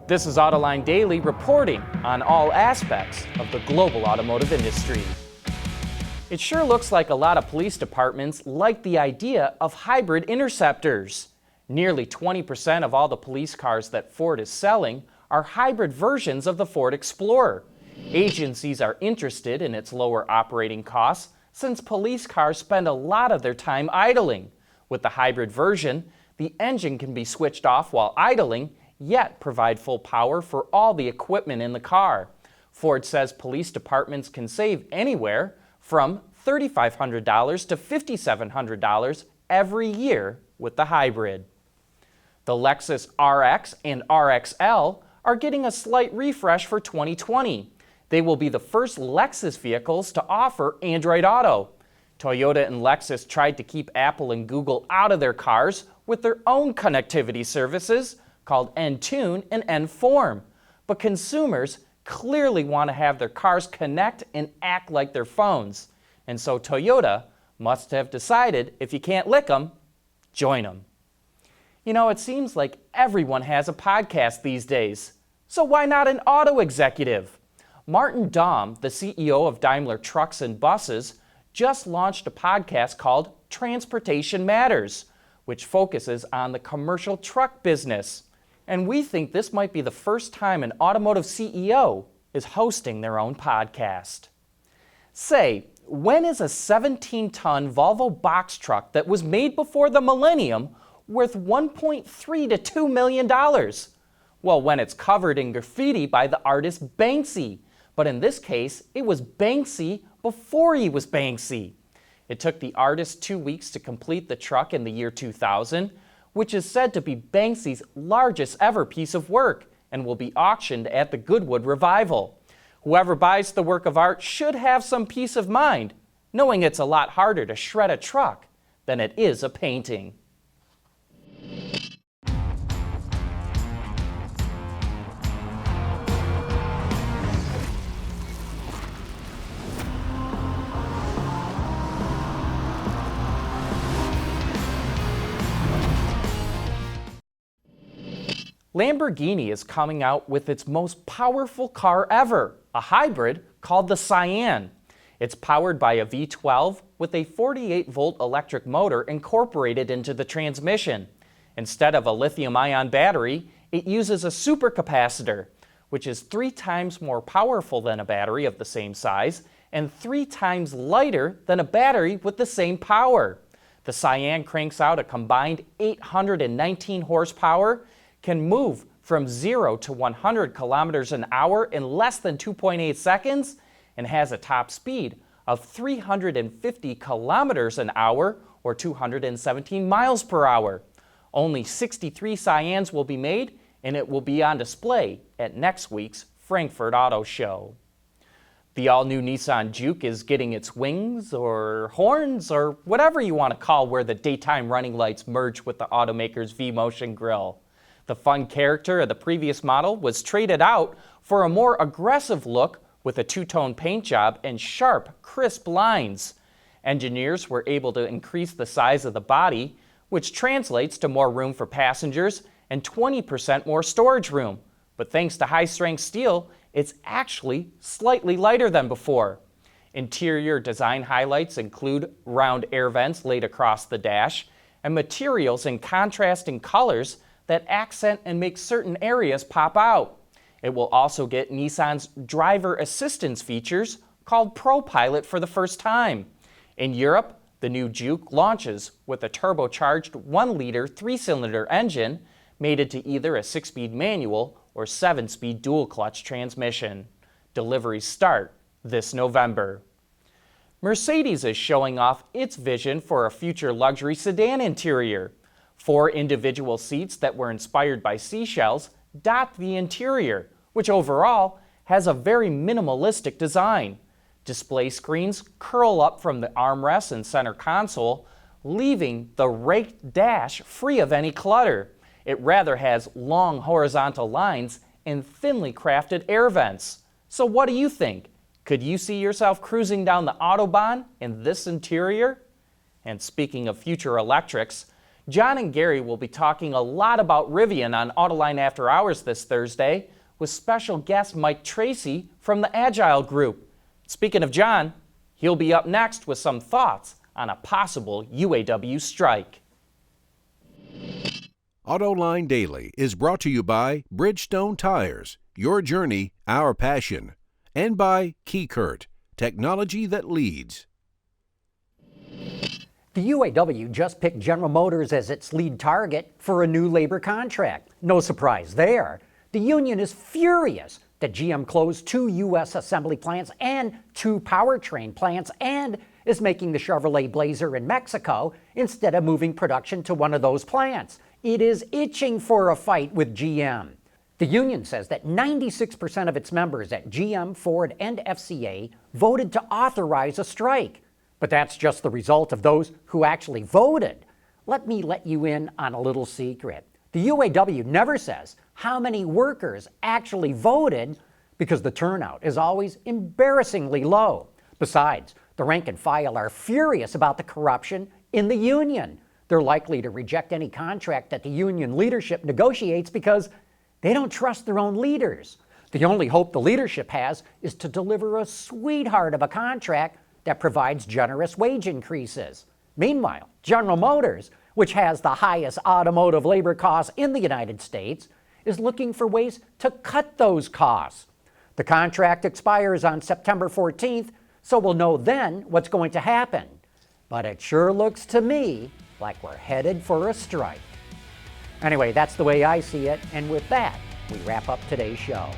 This is Autoline Daily reporting on all aspects of the global automotive industry. It sure looks like a lot of police departments like the idea of hybrid interceptors. Nearly 20% of all the police cars that Ford is selling are hybrid versions of the Ford Explorer. Agencies are interested in its lower operating costs since police cars spend a lot of their time idling. With the hybrid version, the engine can be switched off while idling, yet provide full power for all the equipment in the car. Ford says police departments can save anywhere from $3,500 to $5,700 every year with the hybrid. The Lexus RX and RXL are getting a slight refresh for 2020. They will be the first Lexus vehicles to offer Android Auto. Toyota and Lexus tried to keep Apple and Google out of their cars with their own connectivity services called N-Tune and N-Form. But consumers clearly want to have their cars connect and act like their phones. And so Toyota must have decided if you can't lick them, join them. You know, it seems like everyone has a podcast these days. So why not an auto executive? Martin Daum, the CEO of Daimler Trucks and Buses, just launched a podcast called Transportation Matters, which focuses on the commercial truck business. And we think this might be the first time an automotive CEO is hosting their own podcast. Say, when is a 17-ton Volvo box truck that was made before the millennium worth $1.3 to $2 million? Well, when it's covered in graffiti by the artist Banksy. But in this case, it was Banksy before he was Banksy. It took the artist 2 weeks to complete the truck in the year 2000, which is said to be Banksy's largest ever piece of work and will be auctioned at the Goodwood Revival. Whoever buys the work of art should have some peace of mind, knowing it's a lot harder to shred a truck than it is a painting. Lamborghini is coming out with its most powerful car ever, a hybrid called the Cyan. It's powered by a V12 with a 48-volt electric motor incorporated into the transmission. Instead of a lithium-ion battery, it uses a supercapacitor, which is 3 times more powerful than a battery of the same size and 3 times lighter than a battery with the same power. The Cyan cranks out a combined 819 horsepower, can move from 0 to 100 kilometers an hour in less than 2.8 seconds, and has a top speed of 350 kilometers an hour or 217 miles per hour. Only 63 Cyans will be made, and it will be on display at next week's Frankfurt Auto Show. The all-new Nissan Juke is getting its wings or horns or whatever you want to call where the daytime running lights merge with the automaker's V-Motion grille. The fun character of the previous model was traded out for a more aggressive look with a 2-tone paint job and sharp, crisp lines. Engineers were able to increase the size of the body, which translates to more room for passengers and 20% more storage room. But thanks to high-strength steel, it's actually slightly lighter than before. Interior design highlights include round air vents laid across the dash and materials in contrasting colors that accent and make certain areas pop out. It will also get Nissan's driver assistance features called ProPilot for the first time. In Europe, the new Juke launches with a turbocharged 1-liter 3-cylinder engine mated to either a 6-speed manual or 7-speed dual-clutch transmission. Deliveries start this November. Mercedes is showing off its vision for a future luxury sedan interior. 4 individual seats that were inspired by seashells dot the interior, which overall has a very minimalistic design. Display screens curl up from the armrests and center console, leaving the raked dash free of any clutter. It rather has long horizontal lines and thinly crafted air vents. So what do you think? Could you see yourself cruising down the Autobahn in this interior? And speaking of future electrics, John and Gary will be talking a lot about Rivian on Autoline After Hours this Thursday with special guest Mike Tracy from the Agile Group. Speaking of John, he'll be up next with some thoughts on a possible UAW strike. Autoline Daily is brought to you by Bridgestone Tires, your journey, our passion, and by Keycurt, technology that leads. The UAW just picked General Motors as its lead target for a new labor contract. No surprise there. The union is furious that GM closed 2 U.S. assembly plants and 2 powertrain plants and is making the Chevrolet Blazer in Mexico instead of moving production to one of those plants. It is itching for a fight with GM. The union says that 96% of its members at GM, Ford, and FCA voted to authorize a strike. But that's just the result of those who actually voted. Let me let you in on a little secret. The UAW never says how many workers actually voted because the turnout is always embarrassingly low. Besides, the rank and file are furious about the corruption in the union. They're likely to reject any contract that the union leadership negotiates because they don't trust their own leaders. The only hope the leadership has is to deliver a sweetheart of a contract that provides generous wage increases. Meanwhile, General Motors, which has the highest automotive labor costs in the United States, is looking for ways to cut those costs. The contract expires on September 14th, so we'll know then what's going to happen. But it sure looks to me like we're headed for a strike. Anyway, that's the way I see it, and with that, we wrap up today's show.